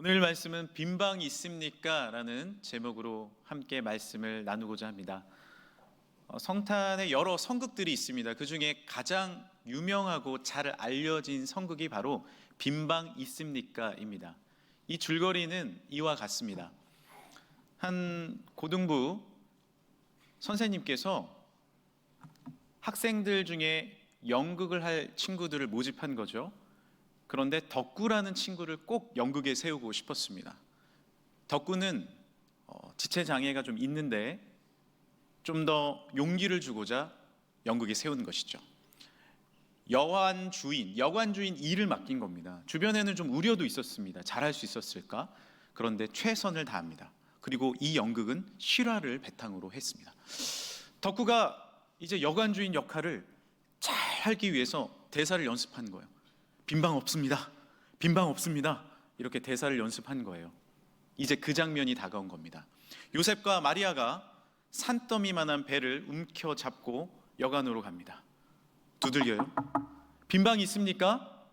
오늘 말씀은 빈방이 있습니까? 라는 제목으로 함께 말씀을 나누고자 합니다. 성탄에 여러 성극들이 있습니다. 그 중에 가장 유명하고 잘 알려진 성극이 바로 빈방 있습니까? 입니다. 이 줄거리는 이와 같습니다. 한 고등부 선생님께서 학생들 중에 연극을 할 친구들을 모집한 거죠. 그런데 덕구라는 친구를 꼭 연극에 세우고 싶었습니다. 덕구는 지체장애가 좀 있는데 좀 더 용기를 주고자 연극에 세운 것이죠. 여관주인 일을 맡긴 겁니다. 주변에는 좀 우려도 있었습니다. 잘할 수 있었을까? 그런데 최선을 다합니다. 그리고 이 연극은 실화를 바탕으로 했습니다. 덕구가 이제 여관주인 역할을 잘 하기 위해서 대사를 연습한 거예요. 빈방 없습니다. 빈방 없습니다. 이렇게 대사를 연습한 거예요. 이제 그 장면이 다가온 겁니다. 요셉과 마리아가 산더미만한 배를 움켜잡고 여관으로 갑니다. 두들겨요. 빈방 있습니까?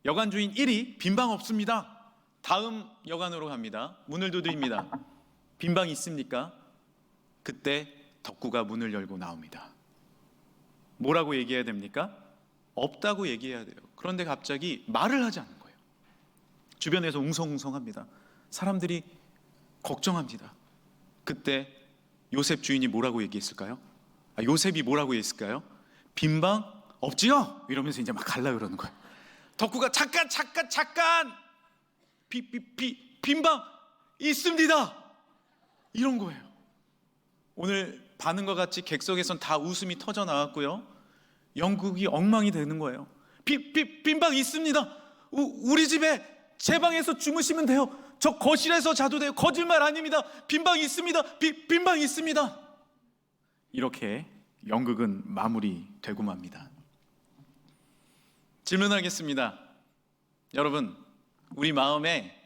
여관주인 1위 빈방 없습니다. 다음 여관으로 갑니다. 문을 두드립니다. 빈방 있습니까? 그때 덕구가 문을 열고 나옵니다. 뭐라고 얘기해야 됩니까? 없다고 얘기해야 돼요. 그런데 갑자기 말을 하지 않는 거예요. 주변에서 웅성웅성합니다. 사람들이 걱정합니다. 그때 요셉 주인이 뭐라고 얘기했을까요? 요셉이 뭐라고 했을까요? 빈방 없지요? 이러면서 이제 막 갈라 그러는 거예요. 덕구가 잠깐 빈방 있습니다. 이런 거예요. 오늘 반응과 같이 객석에선 다 웃음이 터져 나왔고요. 연극이 엉망이 되는 거예요. 빈방 있습니다. 우리 집에 제 방에서 주무시면 돼요. 저 거실에서 자도 돼요. 거짓말 아닙니다. 빈방 있습니다. 빈방 있습니다. 이렇게 연극은 마무리되고 맙니다. 질문하겠습니다. 여러분, 우리 마음에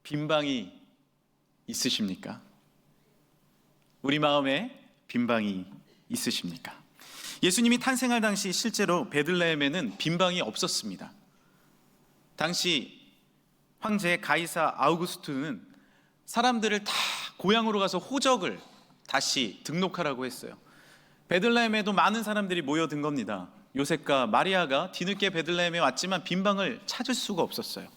빈방이 있으십니까? 우리 마음에 빈방이 있으십니까? 예수님이 탄생할 당시 실제로 베들레헴에는 빈방이 없었습니다. 당시 황제 가이사 아우구스투는 사람들을 다 고향으로 가서 호적을 다시 등록하라고 했어요. 베들레헴에도 많은 사람들이 모여든 겁니다. 요셉과 마리아가 뒤늦게 베들레헴에 왔지만 빈방을 찾을 수가 없었어요.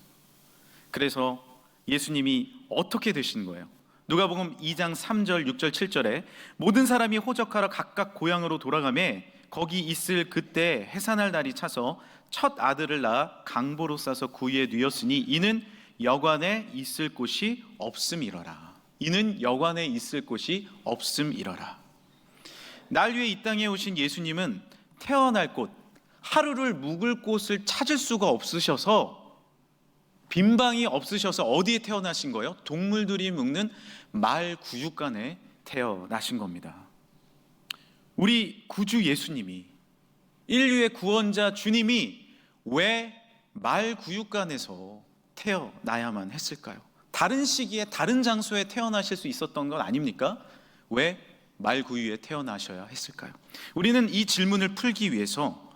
그래서 예수님이 어떻게 되신 거예요? 누가복음 2장 3절, 6절, 7절에 모든 사람이 호적하러 각각 고향으로 돌아가매 거기 있을 그때 해산할 날이 차서 첫 아들을 낳아 강보로 싸서 구유에 뉘었으니 이는 여관에 있을 곳이 없음이러라. 이는 여관에 있을 곳이 없음이러라. 날 위해 이 땅에 오신 예수님은 태어날 곳, 하루를 묵을 곳을 찾을 수가 없으셔서 빈방이 없으셔서 어디에 태어나신 거예요? 동물들이 묵는 말 구육간에 태어나신 겁니다. 우리 구주 예수님이, 인류의 구원자 주님이 왜 말 구육간에서 태어나야만 했을까요? 다른 시기에 다른 장소에 태어나실 수 있었던 건 아닙니까? 왜 말 구유에 태어나셔야 했을까요? 우리는 이 질문을 풀기 위해서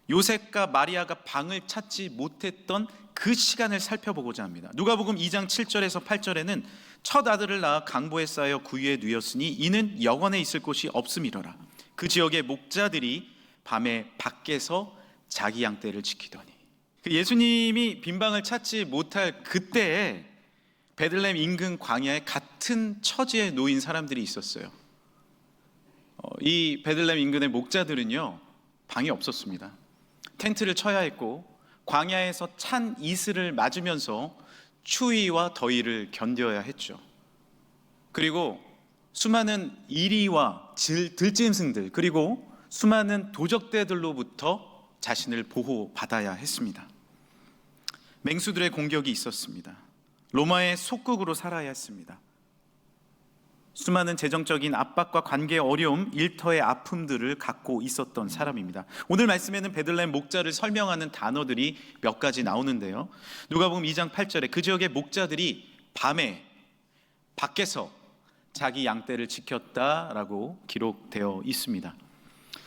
요셉과 마리아가 방을 찾지 못했던 그 시간을 살펴보고자 합니다. 누가복음 2장 7절에서 8절에는 첫 아들을 낳아 강보에 쌓여 구유에 뉘었으니 이는 여관에 있을 곳이 없음이러라. 그 지역의 목자들이 밤에 밖에서 자기 양떼를 지키더니. 예수님이 빈방을 찾지 못할 그때에 베들레헴 인근 광야에 같은 처지에 놓인 사람들이 있었어요. 이 베들레헴 인근의 목자들은요, 방이 없었습니다. 텐트를 쳐야 했고 광야에서 찬 이슬을 맞으면서 추위와 더위를 견뎌야 했죠. 그리고 수많은 이리와 들짐승들, 그리고 수많은 도적대들로부터 자신을 보호받아야 했습니다. 맹수들의 공격이 있었습니다. 로마의 속국으로 살아야 했습니다. 수많은 재정적인 압박과 관계의 어려움, 일터의 아픔들을 갖고 있었던 사람입니다. 오늘 말씀에는 베들레헴 목자를 설명하는 단어들이 몇 가지 나오는데요. 누가복음 2장 8절에 그 지역의 목자들이 밤에 밖에서 자기 양떼를 지켰다라고 기록되어 있습니다.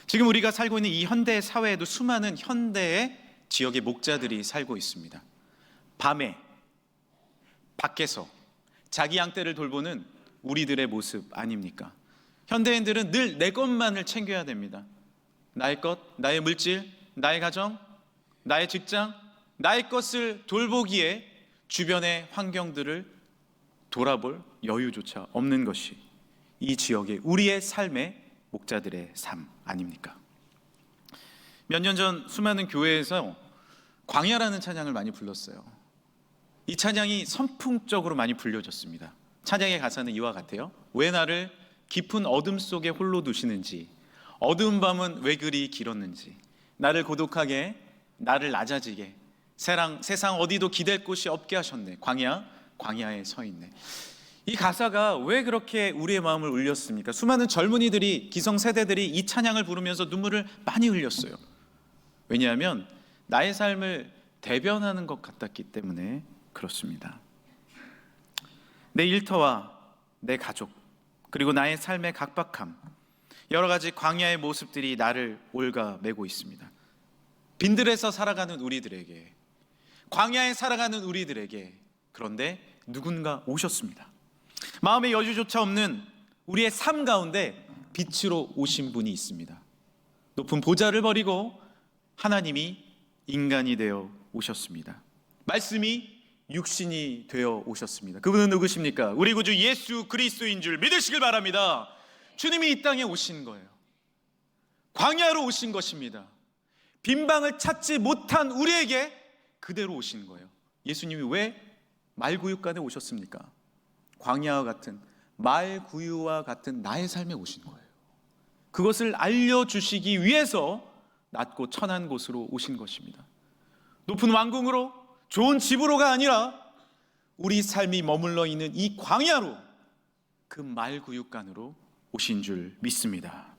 지금 우리가 살고 있는 이 현대 사회에도 수많은 현대의 지역의 목자들이 살고 있습니다. 밤에 밖에서 자기 양떼를 돌보는 우리들의 모습 아닙니까? 현대인들은 늘 내 것만을 챙겨야 됩니다. 나의 것, 나의 물질, 나의 가정, 나의 직장, 나의 것을 돌보기에 주변의 환경들을 돌아볼 여유조차 없는 것이 이 지역의 우리의 삶의 목자들의 삶 아닙니까? 몇 년 전 수많은 교회에서 광야라는 찬양을 많이 불렀어요. 이 찬양이 선풍적으로 많이 불려졌습니다. 찬양의 가사는 이와 같아요. 왜 나를 깊은 어둠 속에 홀로 두시는지, 어두운 밤은 왜 그리 길었는지, 나를 고독하게, 나를 낮아지게, 세상 어디도 기댈 곳이 없게 하셨네. 광야에 서 있네. 이 가사가 왜 그렇게 우리의 마음을 울렸습니까? 수많은 젊은이들이, 기성세대들이 이 찬양을 부르면서 눈물을 많이 흘렸어요. 왜냐하면 나의 삶을 대변하는 것 같았기 때문에 그렇습니다. 내 일터와 내 가족, 그리고 나의 삶의 각박함, 여러 가지 광야의 모습들이 나를 올가매고 있습니다. 빈들에서 살아가는 우리들에게, 광야에 살아가는 우리들에게, 그런데 누군가 오셨습니다. 마음의 여유조차 없는 우리의 삶 가운데 빛으로 오신 분이 있습니다. 높은 보좌를 버리고 하나님이 인간이 되어 오셨습니다. 말씀이 육신이 되어 오셨습니다. 그분은 누구십니까? 우리 구주 예수 그리스도인 줄 믿으시길 바랍니다. 주님이 이 땅에 오신 거예요. 광야로 오신 것입니다. 빈방을 찾지 못한 우리에게 그대로 오신 거예요. 예수님이 왜 말구유간에 오셨습니까? 광야와 같은, 말구유와 같은 나의 삶에 오신 거예요. 그것을 알려주시기 위해서 낮고 천한 곳으로 오신 것입니다. 높은 왕궁으로, 좋은 집으로가 아니라 우리 삶이 머물러 있는 이 광야로, 그 말구유간으로 오신 줄 믿습니다.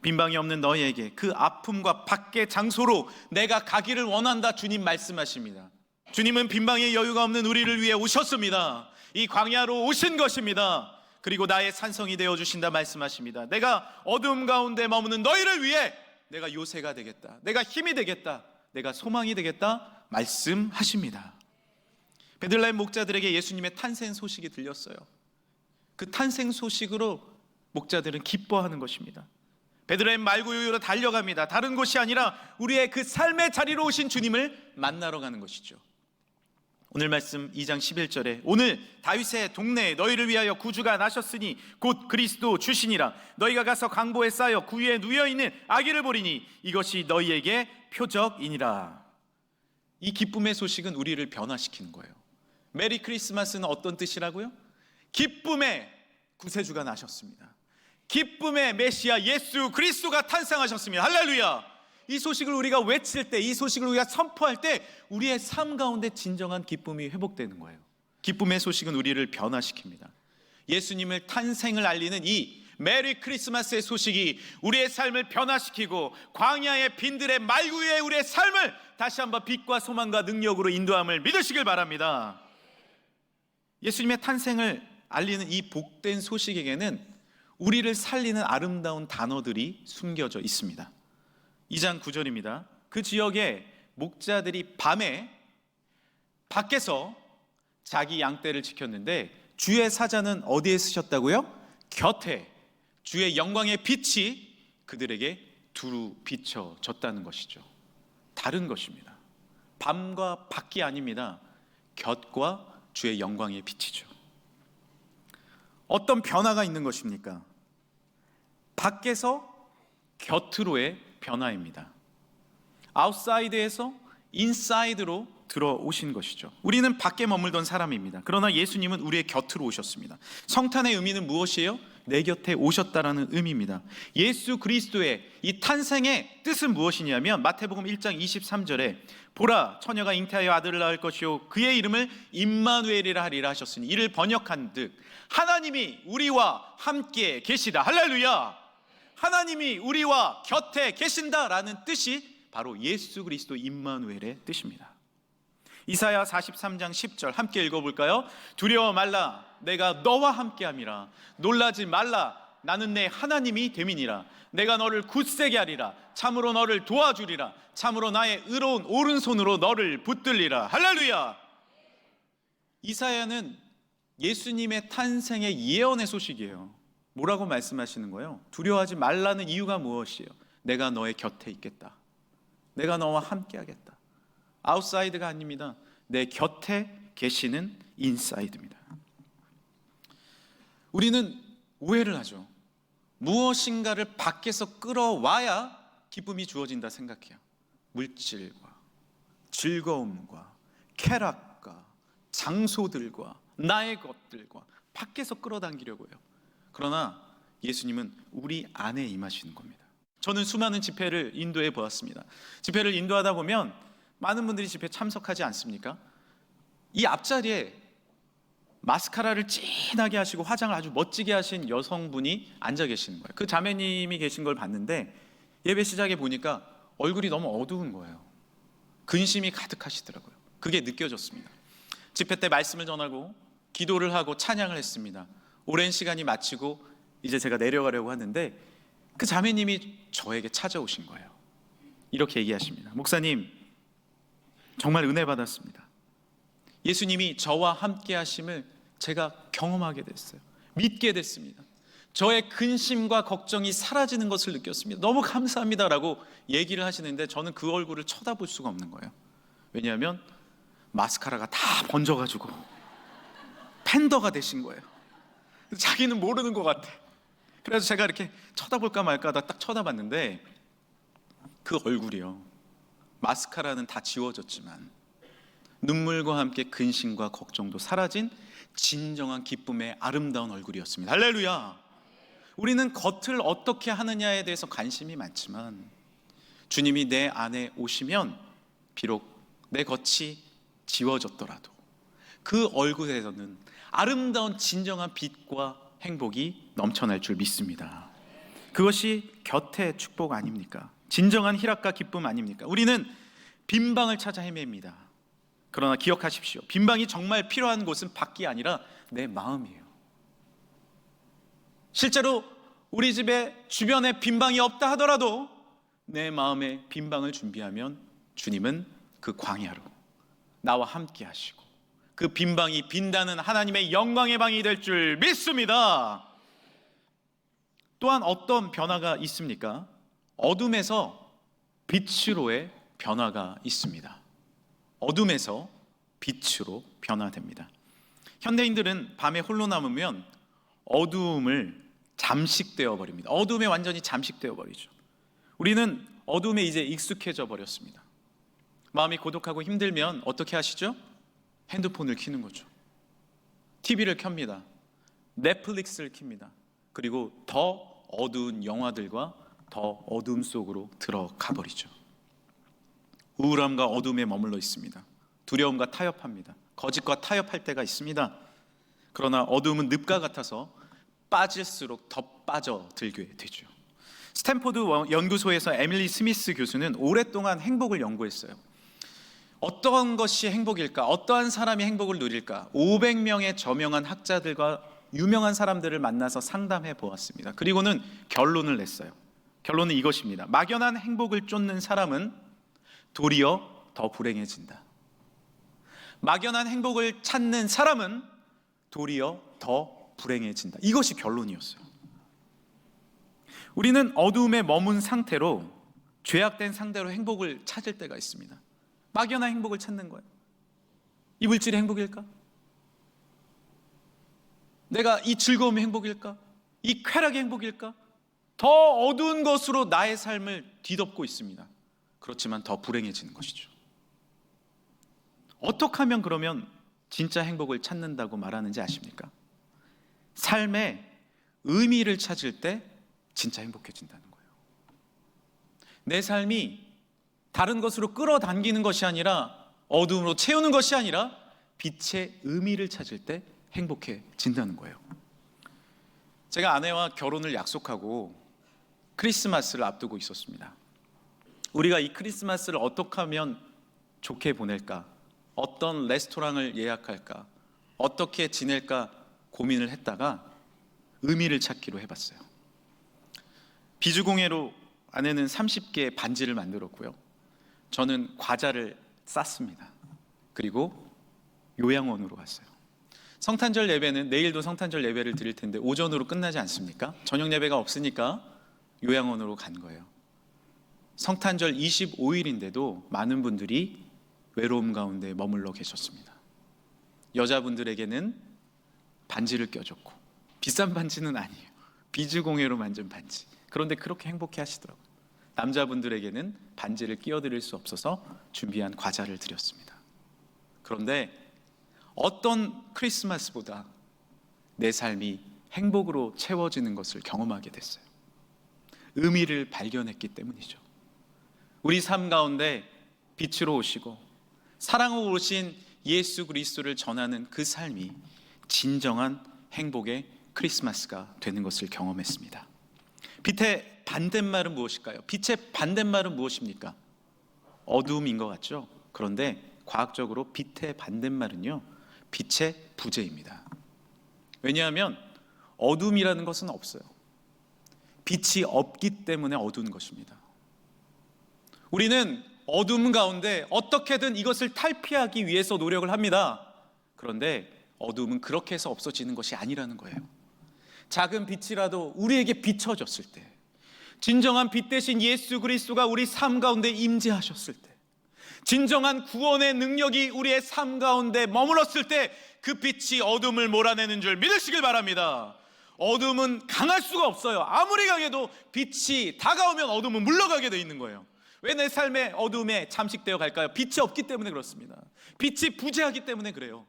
빈방이 없는 너희에게 그 아픔과 밖의 장소로 내가 가기를 원한다, 주님 말씀하십니다. 주님은 빈방의 여유가 없는 우리를 위해 오셨습니다. 이 광야로 오신 것입니다. 그리고 나의 산성이 되어주신다 말씀하십니다. 내가 어둠 가운데 머무는 너희를 위해 내가 요새가 되겠다, 내가 힘이 되겠다, 내가 소망이 되겠다 말씀하십니다. 베들레헴 목자들에게 예수님의 탄생 소식이 들렸어요. 그 탄생 소식으로 목자들은 기뻐하는 것입니다. 베들레헴 말구유로 달려갑니다. 다른 곳이 아니라 우리의 그 삶의 자리로 오신 주님을 만나러 가는 것이죠. 오늘 말씀 2장 11절에 오늘 다윗의 동네에 너희를 위하여 구주가 나셨으니 곧 그리스도 주시니라. 너희가 가서 강보에 쌓여 구유에 누워있는 아기를 보리니 이것이 너희에게 표적이니라. 이 기쁨의 소식은 우리를 변화시키는 거예요. 메리 크리스마스는 어떤 뜻이라고요? 기쁨의 구세주가 나셨습니다. 기쁨의 메시아 예수 그리스도가 탄생하셨습니다. 할렐루야. 이 소식을 우리가 외칠 때, 이 소식을 우리가 선포할 때 우리의 삶 가운데 진정한 기쁨이 회복되는 거예요. 기쁨의 소식은 우리를 변화시킵니다. 예수님을 탄생을 알리는 이 메리 크리스마스의 소식이 우리의 삶을 변화시키고 광야의 빈들의 말구유의 우리의 삶을 다시 한번 빛과 소망과 능력으로 인도함을 믿으시길 바랍니다. 예수님의 탄생을 알리는 이 복된 소식에게는 우리를 살리는 아름다운 단어들이 숨겨져 있습니다. 2장 9절입니다. 그 지역에 목자들이 밤에 밖에서 자기 양떼를 지켰는데 주의 사자는 어디에 쓰셨다고요? 곁에. 주의 영광의 빛이 그들에게 두루 비춰졌다는 것이죠. 다른 것입니다. 밤과 밖이 아닙니다. 곁과 주의 영광의 빛이죠. 어떤 변화가 있는 것입니까? 밖에서 곁으로의 변화입니다. 아웃사이드에서 인사이드로 들어오신 것이죠. 우리는 밖에 머물던 사람입니다. 그러나 예수님은 우리의 곁으로 오셨습니다. 성탄의 의미는 무엇이에요? 내 곁에 오셨다라는 의미입니다. 예수 그리스도의 이 탄생의 뜻은 무엇이냐면 마태복음 1장 23절에 보라 처녀가 잉태하여 아들을 낳을 것이요 그의 이름을 임마누엘이라 하리라 하셨으니 이를 번역한 듯 하나님이 우리와 함께 계시다. 할렐루야. 하나님이 우리와 곁에 계신다라는 뜻이 바로 예수 그리스도 임마누엘의 뜻입니다. 이사야 43장 10절 함께 읽어볼까요? 두려워 말라 내가 너와 함께함이라. 놀라지 말라 나는 내 하나님이 됨이니라. 내가 너를 굳세게 하리라. 참으로 너를 도와주리라. 참으로 나의 의로운 오른손으로 너를 붙들리라. 할렐루야. 이사야는 예수님의 탄생의 예언의 소식이에요. 뭐라고 말씀하시는 거예요? 두려워하지 말라는 이유가 무엇이에요? 내가 너의 곁에 있겠다. 내가 너와 함께 하겠다. 아웃사이드가 아닙니다. 내 곁에 계시는 인사이드입니다. 우리는 오해를 하죠. 무엇인가를 밖에서 끌어와야 기쁨이 주어진다 생각해요. 물질과 즐거움과 쾌락과 장소들과 나의 것들과 밖에서 끌어당기려고 해요. 그러나 예수님은 우리 안에 임하시는 겁니다. 저는 수많은 집회를 인도해 보았습니다. 집회를 인도하다 보면 많은 분들이 집회에 참석하지 않습니까? 이 앞자리에 마스카라를 진하게 하시고 화장을 아주 멋지게 하신 여성분이 앉아 계시는 거예요. 그 자매님이 계신 걸 봤는데 예배 시작에 보니까 얼굴이 너무 어두운 거예요. 근심이 가득하시더라고요. 그게 느껴졌습니다. 집회 때 말씀을 전하고 기도를 하고 찬양을 했습니다. 오랜 시간이 마치고 이제 제가 내려가려고 하는데 그 자매님이 저에게 찾아오신 거예요. 이렇게 얘기하십니다. 목사님, 정말 은혜 받았습니다. 예수님이 저와 함께 하심을 제가 경험하게 됐어요. 믿게 됐습니다. 저의 근심과 걱정이 사라지는 것을 느꼈습니다. 너무 감사합니다라고 얘기를 하시는데 저는 그 얼굴을 쳐다볼 수가 없는 거예요. 왜냐하면 마스카라가 다 번져가지고 팬더가 되신 거예요. 자기는 모르는 것 같아. 그래서 제가 이렇게 쳐다볼까 말까 하다 딱 쳐다봤는데 그 얼굴이요, 마스카라는 다 지워졌지만 눈물과 함께 근심과 걱정도 사라진 진정한 기쁨의 아름다운 얼굴이었습니다. 할렐루야. 우리는 겉을 어떻게 하느냐에 대해서 관심이 많지만 주님이 내 안에 오시면 비록 내 겉이 지워졌더라도 그 얼굴에서는 아름다운 진정한 빛과 행복이 넘쳐날 줄 믿습니다. 그것이 곁의 축복 아닙니까? 진정한 희락과 기쁨 아닙니까? 우리는 빈방을 찾아 헤맵니다. 그러나 기억하십시오. 빈방이 정말 필요한 곳은 밖이 아니라 내 마음이에요. 실제로 우리 집에 주변에 빈방이 없다 하더라도 내 마음에 빈방을 준비하면 주님은 그 광야로 나와 함께 하시고 그 빈방이 빈다는 하나님의 영광의 방이 될 줄 믿습니다. 또한 어떤 변화가 있습니까? 어둠에서 빛으로의 변화가 있습니다. 어둠에서 빛으로 변화됩니다. 현대인들은 밤에 홀로 남으면 어두움을 잠식되어 버립니다. 어둠에 완전히 잠식되어 버리죠. 우리는 어둠에 이제 익숙해져 버렸습니다. 마음이 고독하고 힘들면 어떻게 하시죠? 핸드폰을 켜는 거죠. TV를 켭니다. 넷플릭스를 켭니다. 그리고 더 어두운 영화들과 더 어둠 속으로 들어가 버리죠. 우울함과 어둠에 머물러 있습니다. 두려움과 타협합니다. 거짓과 타협할 때가 있습니다. 그러나 어둠은 늪과 같아서 빠질수록 더 빠져들게 되죠. 스탠포드 연구소에서 에밀리 스미스 교수는 오랫동안 행복을 연구했어요. 어떤 것이 행복일까? 어떠한 사람이 행복을 누릴까? 500명의 저명한 학자들과 유명한 사람들을 만나서 상담해 보았습니다. 그리고는 결론을 냈어요. 결론은 이것입니다. 막연한 행복을 쫓는 사람은 도리어 더 불행해진다. 막연한 행복을 찾는 사람은 도리어 더 불행해진다. 이것이 결론이었어요. 우리는 어두움에 머문 상태로 죄악된 상대로 행복을 찾을 때가 있습니다. 막연한 행복을 찾는 거예요. 이 물질이 행복일까? 내가 이 즐거움이 행복일까? 이 쾌락이 행복일까? 더 어두운 것으로 나의 삶을 뒤덮고 있습니다. 그렇지만 더 불행해지는 것이죠. 어떻게 하면 그러면 진짜 행복을 찾는다고 말하는지 아십니까? 삶의 의미를 찾을 때 진짜 행복해진다는 거예요. 내 삶이 다른 것으로 끌어당기는 것이 아니라 어둠으로 채우는 것이 아니라 빛의 의미를 찾을 때 행복해진다는 거예요. 제가 아내와 결혼을 약속하고 크리스마스를 앞두고 있었습니다. 우리가 이 크리스마스를 어떻게 하면 좋게 보낼까? 어떤 레스토랑을 예약할까? 어떻게 지낼까 고민을 했다가 의미를 찾기로 해봤어요. 비주공예로 아내는 30개의 반지를 만들었고요. 저는 과자를 쌌습니다. 그리고 요양원으로 갔어요. 성탄절 예배는 내일도 성탄절 예배를 드릴 텐데 오전으로 끝나지 않습니까? 저녁 예배가 없으니까 요양원으로 간 거예요. 성탄절 25일인데도 많은 분들이 외로움 가운데 머물러 계셨습니다. 여자분들에게는 반지를 껴줬고, 비싼 반지는 아니에요. 비즈 공예로 만든 반지. 그런데 그렇게 행복해 하시더라고요. 남자분들에게는 반지를 끼워드릴 수 없어서 준비한 과자를 드렸습니다. 그런데 어떤 크리스마스보다 내 삶이 행복으로 채워지는 것을 경험하게 됐어요. 의미를 발견했기 때문이죠. 우리 삶 가운데 빛으로 오시고 사랑으로 오신 예수 그리스도를 전하는 그 삶이 진정한 행복의 크리스마스가 되는 것을 경험했습니다. 빛의 반대말은 무엇일까요? 빛의 반대말은 무엇입니까? 어두움인 것 같죠? 그런데 과학적으로 빛의 반대말은요, 빛의 부재입니다. 왜냐하면 어둠이라는 것은 없어요. 빛이 없기 때문에 어두운 것입니다. 우리는 어둠 가운데 어떻게든 이것을 탈피하기 위해서 노력을 합니다. 그런데 어둠은 그렇게 해서 없어지는 것이 아니라는 거예요. 작은 빛이라도 우리에게 비춰졌을 때, 진정한 빛 대신 예수 그리스도가 우리 삶 가운데 임재하셨을 때, 진정한 구원의 능력이 우리의 삶 가운데 머물렀을 때 그 빛이 어둠을 몰아내는 줄 믿으시길 바랍니다. 어둠은 강할 수가 없어요. 아무리 강해도 빛이 다가오면 어둠은 물러가게 돼 있는 거예요. 왜 내 삶의 어둠에 잠식되어 갈까요? 빛이 없기 때문에 그렇습니다. 빛이 부재하기 때문에 그래요.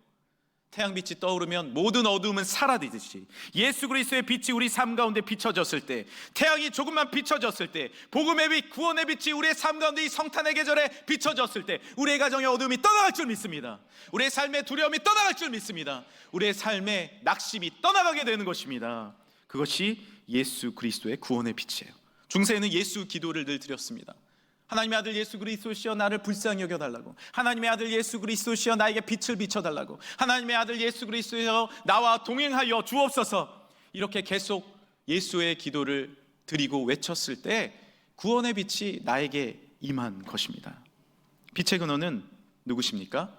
태양빛이 떠오르면 모든 어둠은 사라지듯이 예수 그리스도의 빛이 우리 삶 가운데 비춰졌을 때, 태양이 조금만 비춰졌을 때, 복음의 빛, 구원의 빛이 우리의 삶 가운데 이 성탄의 계절에 비춰졌을 때 우리의 가정의 어둠이 떠나갈 줄 믿습니다. 우리의 삶의 두려움이 떠나갈 줄 믿습니다. 우리의 삶의 낙심이 떠나가게 되는 것입니다. 그것이 예수 그리스도의 구원의 빛이에요. 중세에는 예수 기도를 늘 드렸습니다. 하나님의 아들 예수 그리스도시여 나를 불쌍히 여겨달라고, 하나님의 아들 예수 그리스도시여 나에게 빛을 비춰달라고, 하나님의 아들 예수 그리스도시여 나와 동행하여 주옵소서. 이렇게 계속 예수의 기도를 드리고 외쳤을 때 구원의 빛이 나에게 임한 것입니다. 빛의 근원은 누구십니까?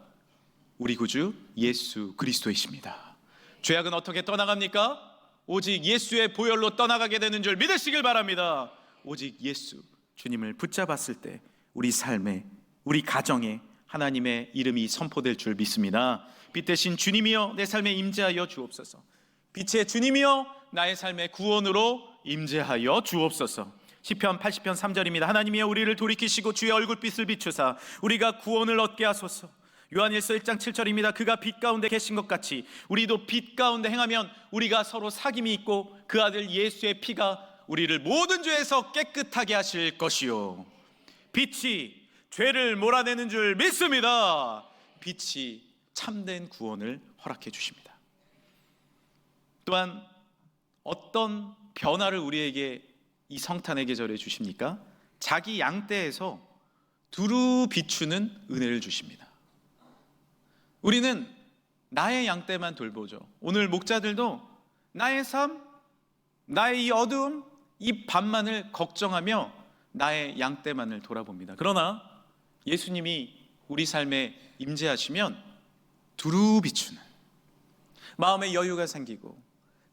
우리 구주 예수 그리스도이십니다. 죄악은 어떻게 떠나갑니까? 오직 예수의 보혈로 떠나가게 되는 줄 믿으시길 바랍니다. 오직 예수, 주님을 붙잡았을 때 우리 삶에, 우리 가정에 하나님의 이름이 선포될 줄 믿습니다. 빛 대신 주님이여 내 삶에 임재하여 주옵소서. 빛의 주님이여 나의 삶의 구원으로 임재하여 주옵소서. 시편 80편 3절입니다. 하나님이여 우리를 돌이키시고 주의 얼굴빛을 비추사 우리가 구원을 얻게 하소서. 요한일서 1장 7절입니다. 그가 빛 가운데 계신 것 같이 우리도 빛 가운데 행하면 우리가 서로 사귐이 있고 그 아들 예수의 피가 우리를 모든 죄에서 깨끗하게 하실 것이요, 빛이 죄를 몰아내는 줄 믿습니다. 빛이 참된 구원을 허락해 주십니다. 또한 어떤 변화를 우리에게 이 성탄의 계절에 주십니까? 자기 양떼에서 두루 비추는 은혜를 주십니다. 우리는 나의 양떼만 돌보죠. 오늘 목자들도 나의 삶, 나의 이 어두움, 이 밤만을 걱정하며 나의 양떼만을 돌아봅니다. 그러나 예수님이 우리 삶에 임재하시면 두루 비추는, 마음에 여유가 생기고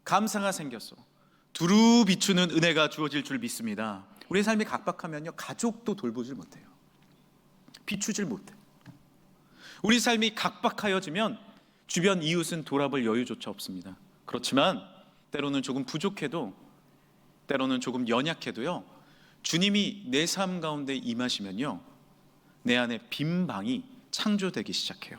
감사가 생겨서 두루 비추는 은혜가 주어질 줄 믿습니다. 우리의 삶이 각박하면요, 가족도 돌보질 못해요. 비추질 못해요. 우리 삶이 각박하여지면 주변 이웃은 돌아볼 여유조차 없습니다. 그렇지만 때로는 조금 부족해도, 때로는 조금 연약해도요, 주님이 내 삶 가운데 임하시면요, 내 안에 빈 방이 창조되기 시작해요.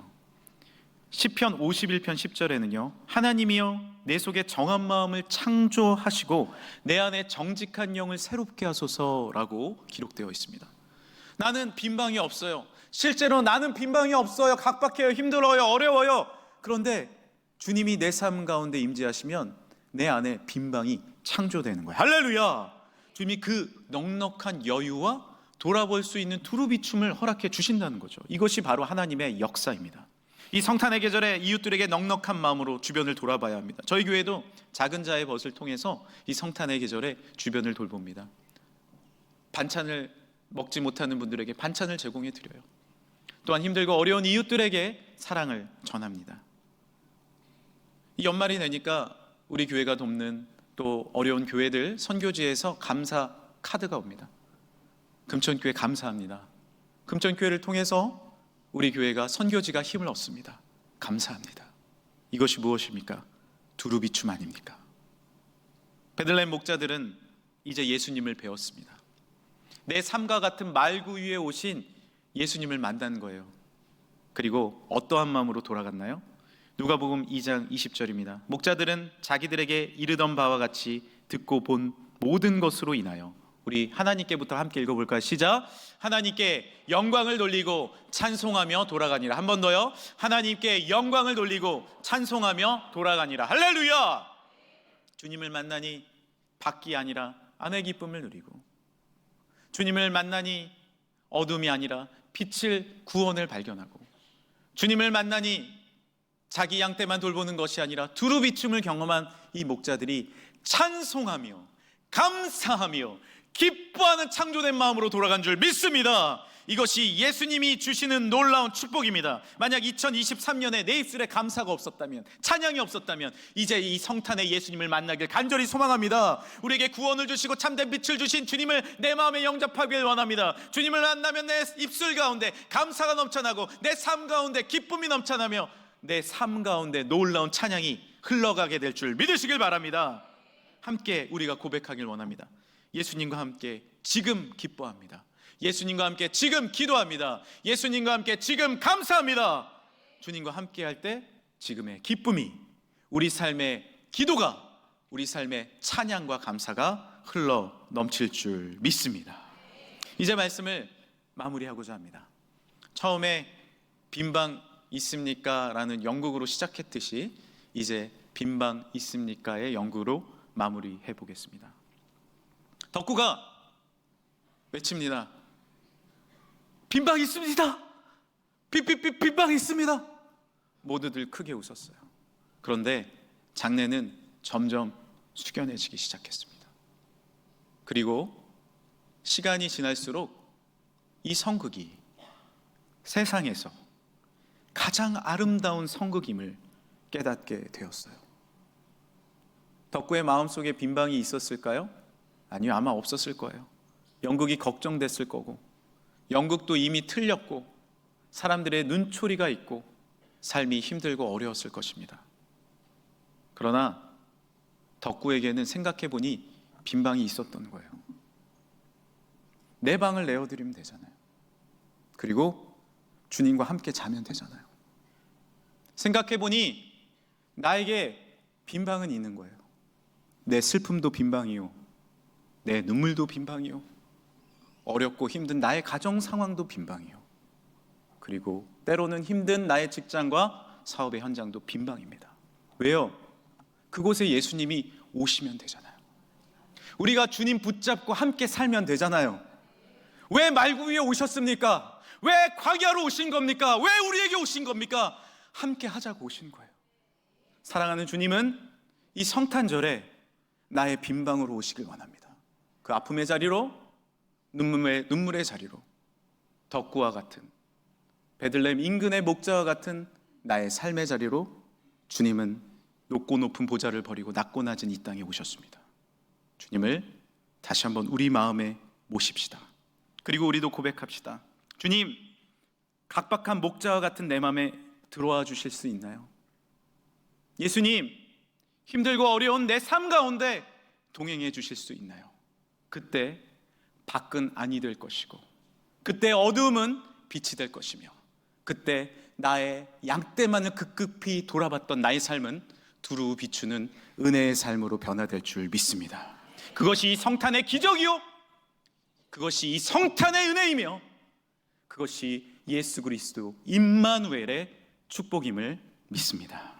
시편 51편 10절에는요, 하나님이여 내 속에 정한 마음을 창조하시고 내 안에 정직한 영을 새롭게 하소서라고 기록되어 있습니다. 나는 빈 방이 없어요. 실제로 나는 빈 방이 없어요. 각박해요. 힘들어요. 어려워요. 그런데 주님이 내 삶 가운데 임재하시면 내 안에 빈 방이 창조되는 거예요. 할렐루야! 주님이 그 넉넉한 여유와 돌아볼 수 있는 두루비춤을 허락해 주신다는 거죠. 이것이 바로 하나님의 역사입니다. 이 성탄의 계절에 이웃들에게 넉넉한 마음으로 주변을 돌아봐야 합니다. 저희 교회도 작은 자의 벗을 통해서 이 성탄의 계절에 주변을 돌봅니다. 반찬을 먹지 못하는 분들에게 반찬을 제공해 드려요. 또한 힘들고 어려운 이웃들에게 사랑을 전합니다. 이 연말이 되니까 우리 교회가 돕는 또 어려운 교회들 선교지에서 감사 카드가 옵니다. 금천교회 감사합니다. 금천교회를 통해서 우리 교회가 선교지가 힘을 얻습니다. 감사합니다. 이것이 무엇입니까? 두루비춤 아닙니까? 베들레헴 목자들은 이제 예수님을 배웠습니다. 내 삶과 같은 말구 위에 오신 예수님을 만난 거예요. 그리고 어떠한 마음으로 돌아갔나요? 누가복음 2장 20절입니다. 목자들은 자기들에게 이르던 바와 같이 듣고 본 모든 것으로 인하여, 우리 하나님께부터 함께 읽어볼까요? 시작. 하나님께 영광을 돌리고 찬송하며 돌아가니라. 한 번 더요. 하나님께 영광을 돌리고 찬송하며 돌아가니라. 할렐루야. 주님을 만나니 밖이 아니라 안의 기쁨을 누리고, 주님을 만나니 어둠이 아니라 빛을, 구원을 발견하고, 주님을 만나니 자기 양떼만 돌보는 것이 아니라 두루비춤을 경험한 이 목자들이 찬송하며 감사하며 기뻐하는 창조된 마음으로 돌아간 줄 믿습니다. 이것이 예수님이 주시는 놀라운 축복입니다. 만약 2023년에 내 입술에 감사가 없었다면, 찬양이 없었다면, 이제 이 성탄에 예수님을 만나길 간절히 소망합니다. 우리에게 구원을 주시고 참된 빛을 주신 주님을 내 마음에 영접하길 원합니다. 주님을 만나면 내 입술 가운데 감사가 넘쳐나고, 내 삶 가운데 기쁨이 넘쳐나며, 내 삶 가운데 놀라운 찬양이 흘러가게 될 줄 믿으시길 바랍니다. 함께 우리가 고백하길 원합니다. 예수님과 함께 지금 기뻐합니다. 예수님과 함께 지금 기도합니다. 예수님과 함께 지금 감사합니다. 주님과 함께 할 때 지금의 기쁨이, 우리 삶의 기도가, 우리 삶의 찬양과 감사가 흘러 넘칠 줄 믿습니다. 이제 말씀을 마무리하고자 합니다. 처음에 빈방 있습니까? 라는 영국으로 시작했듯이 이제 빈방 있습니까의 영국으로 마무리해 보겠습니다. 덕구가 외칩니다. 빈방 있습니다. 빈방 있습니다. 모두들 크게 웃었어요. 그런데 장례는 점점 숙연해지기 시작했습니다. 그리고 시간이 지날수록 이 성극이 세상에서 가장 아름다운 성극임을 깨닫게 되었어요. 덕구의 마음속에 빈방이 있었을까요? 아니요, 아마 없었을 거예요. 연극이 걱정됐을 거고, 연극도 이미 틀렸고, 사람들의 눈초리가 있고, 삶이 힘들고 어려웠을 것입니다. 그러나 덕구에게는 생각해보니 빈방이 있었던 거예요. 내 방을 내어드리면 되잖아요. 그리고 주님과 함께 자면 되잖아요. 생각해보니 나에게 빈방은 있는 거예요. 내 슬픔도 빈방이요, 내 눈물도 빈방이요, 어렵고 힘든 나의 가정 상황도 빈방이요, 그리고 때로는 힘든 나의 직장과 사업의 현장도 빈방입니다. 왜요? 그곳에 예수님이 오시면 되잖아요. 우리가 주님 붙잡고 함께 살면 되잖아요. 왜 말구 위에 오셨습니까? 왜 광야로 오신 겁니까? 왜 우리에게 오신 겁니까? 함께 하자고 오신 거예요. 사랑하는 주님은 이 성탄절에 나의 빈방으로 오시길 원합니다. 그 아픔의 자리로, 눈물의 자리로, 덕구와 같은, 베들레헴 인근의 목자와 같은 나의 삶의 자리로 주님은 높고 높은 보좌를 버리고 낮고 낮은 이 땅에 오셨습니다. 주님을 다시 한번 우리 마음에 모십시다. 그리고 우리도 고백합시다. 주님, 각박한 목자와 같은 내 마음에 들어와 주실 수 있나요? 예수님, 힘들고 어려운 내 삶 가운데 동행해 주실 수 있나요? 그때 밖은 아니 될 것이고, 그때 어두움은 빛이 될 것이며, 그때 나의 양떼만을 급급히 돌아봤던 나의 삶은 두루 비추는 은혜의 삶으로 변화될 줄 믿습니다. 그것이 이 성탄의 기적이요, 그것이 이 성탄의 은혜이며, 그것이 예수 그리스도 임마누엘의 축복임을 믿습니다.